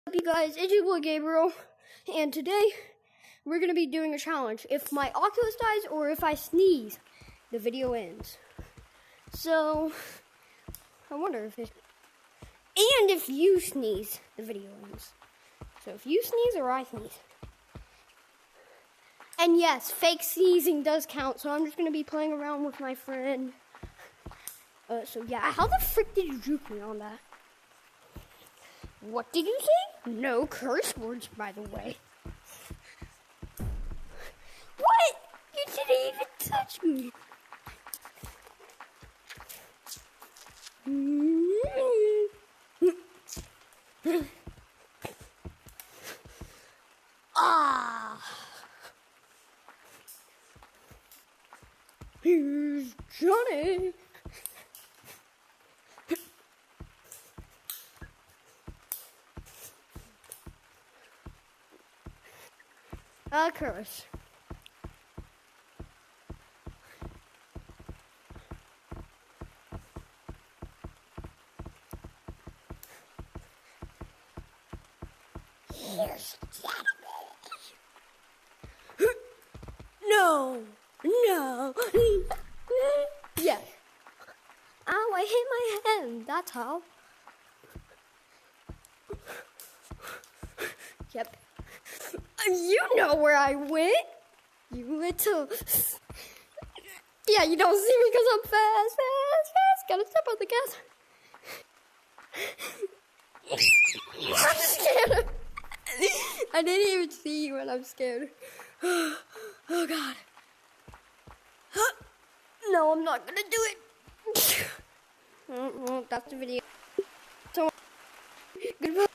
What's up, you guys? It's your boy Gabriel, and today we're gonna be doing a challenge. If my Oculus dies or if I sneeze, the video ends. So I wonder if it, and if you sneeze, the video ends. So if you sneeze or I sneeze. And yes, fake sneezing does count, so I'm just gonna be playing around with my friend. So yeah, how the frick did you juke me on that? What did you say? No curse words, by the way. What? You didn't even touch me. Ah. Here's Johnny. Curse. Here's Johnny. No. Yeah. Ow, I hit my hand. That's how. Yep. You know where I went. You little. Yeah, you don't see me because I'm fast. Gotta step on the gas. I'm scared. I didn't even see you and I'm scared. Oh, God. No, I'm not gonna do it. Well, that's the video. So, goodbye.